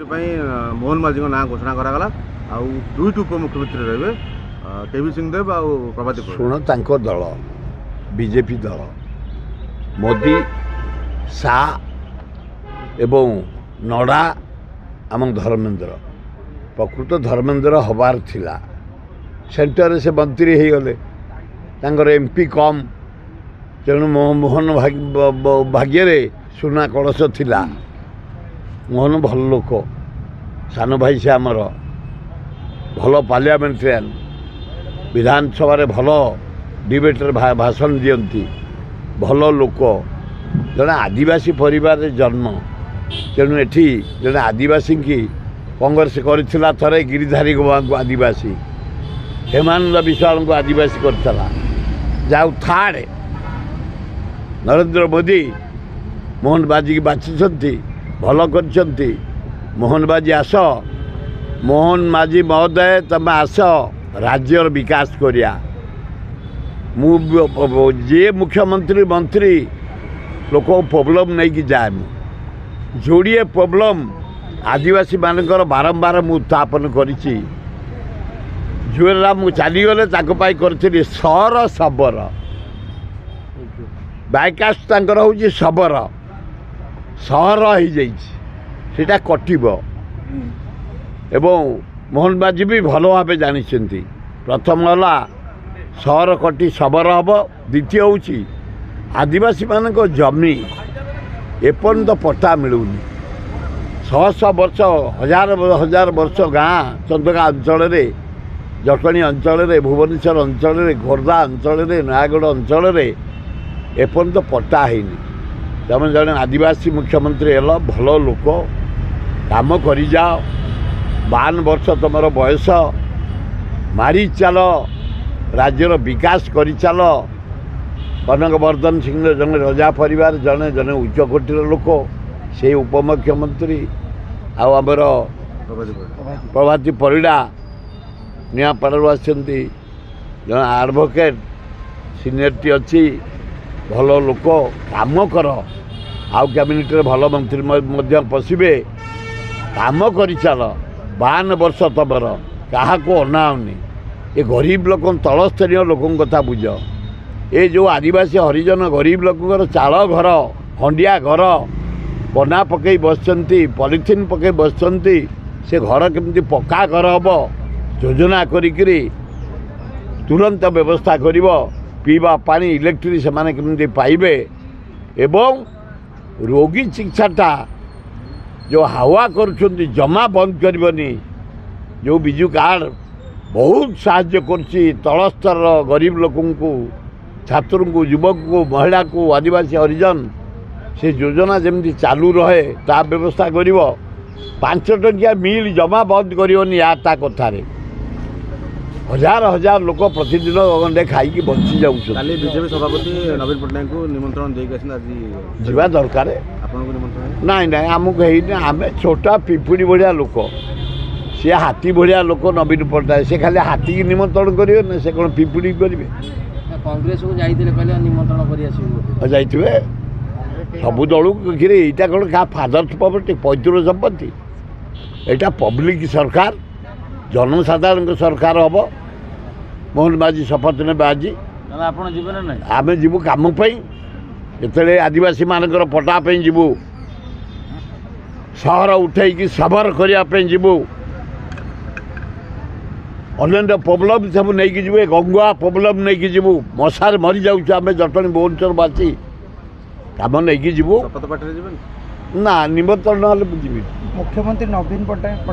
मोहन माझी ना घोषणा करागला आउ दुईट उपमुख्यमंत्री रहे केवी सिंहदेव आउ प्रभाती शुण तांको दल बीजेपी दल मोदी शाह एवं नडा आम धर्मेंद्र प्रकृत धर्मेंद्र हबार थिला सेंटर से मंत्री हो गले तांकर एमपी कम तेणु मोहन भाग्य सुना कलश थिला मोहन भल लोक सान भाई से आमर भल पार्लियामेंटेरियन विधानसभा भल डिबेटर भाषण दियंती भल लोक जड़े आदिवासी परिवार जन्म तेणु एठी जड़े आदिवासी की कांग्रेस करथिला थरे गिरिधारी गोवा को आदिवासी हेमानंद विश्वाल को आदिवासी करथिला जाऊ थार्ड नरेंद्र मोदी मोहन बाजी की बाछिछंती भल करछंती मोहन बाजी आस मोहन माझी महोदय तुम आस राज्यर विकास करिया जे मुख्यमंत्री मंत्री लोक प्रोब्लेम नहीं कि जाए जोड़िए प्रोब्लेम आदिवासी मानकर बारंबार मु उत्थापन करिछि जुएला मु चलीगले करी सर शबर बायकास्ट तांकर होउछि शबर सहर हो जाइटा कटिब एवं मोहन बाजी भी भल भाव जानी प्रथम है सहर कटि शबर हम द्वितीय हूँ आदिवासी मान जमी एपर्यंत पट्टा मिलूनी शह वर्ष हजार हजार वर्ष गाँ चंदका अंचल जटणी अंचल भुवनेश्वर अंचल खोर्धा अंचल नयागढ़ अंचल एपर्यंत पट्टा हैनी तुम जड़े आदिवासी मुख्यमंत्री हेल भल लोक काम करी जाओ 52 वर्ष तुम बयस मारी चल राज्यर विकास करी चल कनकवर्धन सिंह जन रजा परिवार जड़े जड़े उच्चकोटीर लोक से उपमुख्यमंत्री आमर प्रभाती परिड़ा नियापड़ू आसती जन एडवोकेट सीनियरिटी अच्छी भल लोक काम कर आउ कैबिनेट भल मंत्री पशिबे काम कर चल 52 वर्ष तमर क्या अनावनी ये गरीब लोक तल स्तरीय लोक कथा बुझ ये जो आदिवासी हरिजन गरीब लोक चाल घर खंडिया घर बना पकई बसचंती पॉलिथिन पकई बसचंती से घर केमती पक्का घर हम योजना करी तुरंत व्यवस्था करिव पीवा पानी इलेक्ट्रिक से माने केमती पाइबे एवं रोगी चिकित्साटा जो हावा करुछंती जमा बंद करबनी जो बिजु कार्ड बहुत साहाय्य करछि तल स्तर गरीब लोकन को छात्र को युवक को महिला को आदिवासी हरिजन से योजना जमी चालू रहे ता व्यवस्था करिव 5 टंकिया मिल जमा बंद करबनी या ता कथारे हजार हजार लोक प्रतिदिन गंडे खाई बंची जाऊँ बीजेपी सभापति नवीन पट्टनायक को निमंत्रण जावा दरकार नाई ना आमको आम छोटा पिपुड़ी भाया लोक सी हाथी भाया लोक नवीन पट्टनायक से खाली हाथी की निमंत्रण करेंगे से कौन पिपुड़ी करेंगे कांग्रेस को जाइए निमंत्रण जाइए सबू दल यहाँ कौन क्या फादर्स प्रॉपर्टी पैतृक संपत्ति यहाँ पब्लिक सरकार जनसाधारण सरकार हम मोहन बाजी शपथ ने बाजी आम जीवु कम जो आदिवासी मानकर पटापी जीवु सहर उठे सबर करने जीवु अन्य प्रोब्लेम सब नहीं जीवु गंगा प्रोब्लेम नहीं जीवु मशार मरी जाऊँ आम जटणी भुवनेश्वर बासी कम नहीं जीवु ना निमंत्रण ना जी मुख्यमंत्री नवीन पट्टनायक